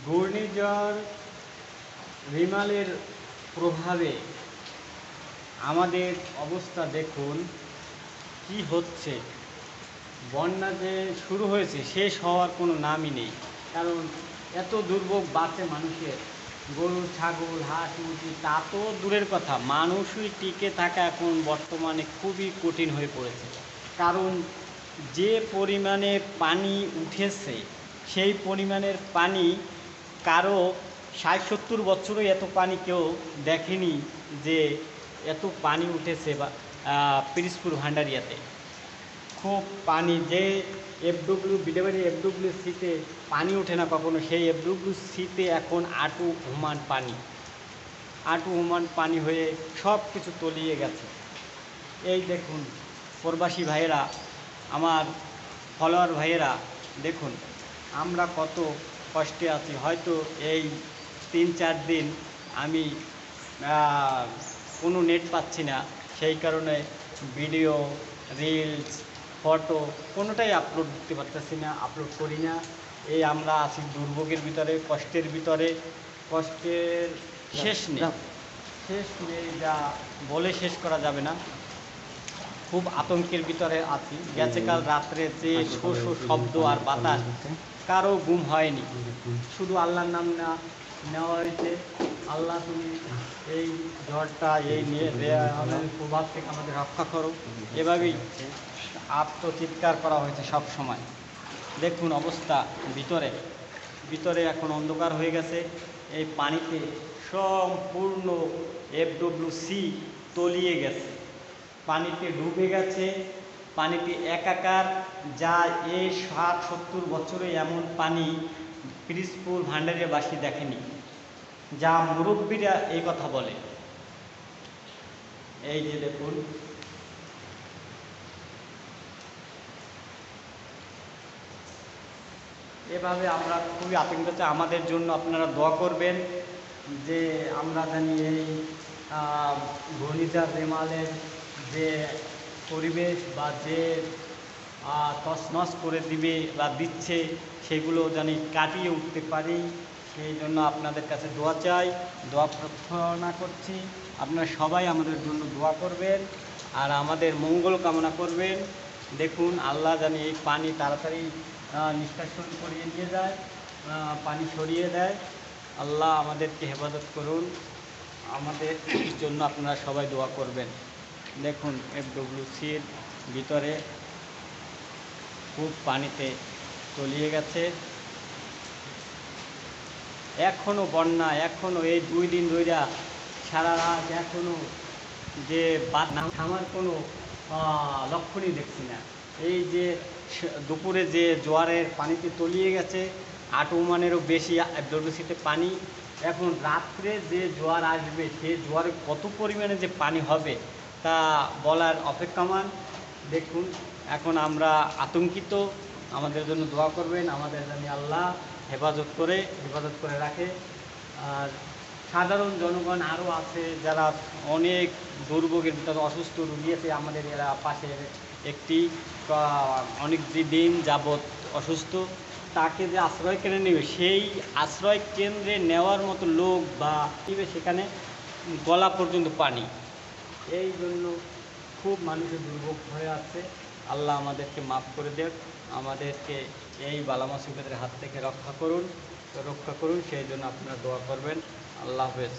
ঘূর্ণিঝড় রিমালের প্রভাবে আমাদের অবস্থা দেখুন কি হচ্ছে। বন্যা যে শুরু হয়েছে শেষ হওয়ার কোনো নামই নেই। কারণ এত দুর্ভোগ বাড়ছে মানুষের, গরু ছাগল হাঁস মুরগি তা তো দূরের কথা, মানুষই টিকে থাকা এখন বর্তমানে খুবই কঠিন হয়ে পড়েছে। কারণ যে পরিমাণে পানি উঠেছে সেই পরিমাণের পানি কারো ৬০-৭০ বছরও এত পানি কেউ দেখেনি যে এত পানি উঠেছে বা পিরিজপুর ভান্ডারিয়াতে খুব পানি। যে বিলেবাড়ি এফডব্লিউসিতে পানি ওঠে না কখনো, সেই এফডব্লিউসিতে এখন আঁটু সমান পানি হয়ে সব কিছু তলিয়ে গেছে। এই দেখুন প্রবাসী ভাইয়েরা, আমার ফলোয়ার ভাইয়েরা, দেখুন আমরা কত কষ্টে আছি। হয়তো এই ৩-৪ দিন আমি কোনো নেট পাচ্ছি না, সেই কারণে ভিডিও রিলস ফটো কোনোটাই আপলোড দিতে পারতেছি না, আপলোড করি না। এই আমরা আছি দুর্ভোগের ভিতরে, কষ্টের ভিতরে, কষ্টের শেষ নেই, যা বলে শেষ করা যাবে না। খুব আতঙ্কের ভিতরে আছি। গেছে কাল রাত্রে যে শো শো শব্দ আর বাতাস, কারো ঘুম হয়নি। শুধু আল্লাহর নাম নেওয়া হয়েছে, আল্লাহ তুমি এই ঝড়টা এই প্রভাব থেকে আমাদের রক্ষা করো, এভাবেই আত্মচিৎকার করা হয়েছে সব সময়। দেখুন অবস্থা ভিতরে এখন অন্ধকার হয়ে গেছে। এই পানিতে সম্পূর্ণ এফডব্লিউসি তলিয়ে গেছে, পানিতে ডুবে গেছে, পানিতে একাকার। যা এই ৬০-৭০ বছরে এমন পানি পিরিজপুর ভান্ডারিয়াবাসী দেখেনি, যা মুরব্বীরা এই কথা বলে। এই যে দেখুন এভাবে আমরা খুবই আতঙ্কিত। আমাদের জন্য আপনারা দোয়া করবেন যে আমরা জানি এই ঘূর্ণিঝড় রেমালের যে পরিবেশ বা যে তছনছ করে দিবে বা দিচ্ছে সেগুলো জানি কাটিয়ে উঠতে পারি। সেই জন্য আপনাদের কাছে দোয়া চাই, দোয়া প্রার্থনা করছি। আপনারা সবাই আমাদের জন্য দোয়া করবেন আর আমাদের মঙ্গল কামনা করবেন। দেখুন আল্লাহ জানি এই পানি তাড়াতাড়ি নিষ্কাশন করিয়ে নিয়ে যায়, পানি সরিয়ে দেয়। আল্লাহ আমাদেরকে হেফাজত করুন, আমাদের জন্য আপনারা সবাই দোয়া করবেন। দেখুন এফডব্লিউসির ভিতরে খুব পানিতে তলিয়ে গেছে। এখনও বন্যা, এখনও এই 2 দিন ধরে সারা রাত এখনও যে থামার কোনো লক্ষণই দেখছি না। এই যে দুপুরে যে জোয়ারের পানিতে তলিয়ে গেছে, আটুমানেরও বেশি এফডব্লিউসিতে পানি। এখন রাত্রে যে জোয়ার আসবে সে জোয়ারে কত পরিমাণে যে পানি হবে তা বলার অপেক্ষমান। দেখুন এখন আমরা আতঙ্কিত, আমাদের জন্য দোয়া করবেন, আমাদের জানি আল্লাহ হেফাজত করে রাখে। আর সাধারণ জনগণ আরও আছে যারা অনেক দুর্ভোগের ভিতরে অসুস্থ রোগী আছে। আমাদের এরা পাশের একটি অনেক দিন যাবৎ অসুস্থ, তাকে যে আশ্রয় কেন্দ্রে নেবে সেই আশ্রয় কেন্দ্রে নেওয়ার মতো লোক বা সেখানে গলা পর্যন্ত পানি। এই জন্য খুব মানুষের দুর্ভোগ হয়ে আছে। আল্লাহ আমাদেরকে মাফ করে দেন, আমাদেরকে এই বালা মুসিবতের হাত থেকে রক্ষা করুন, সেই জন্য আপনারা দোয়া করবেন। আল্লাহ হাফেজ।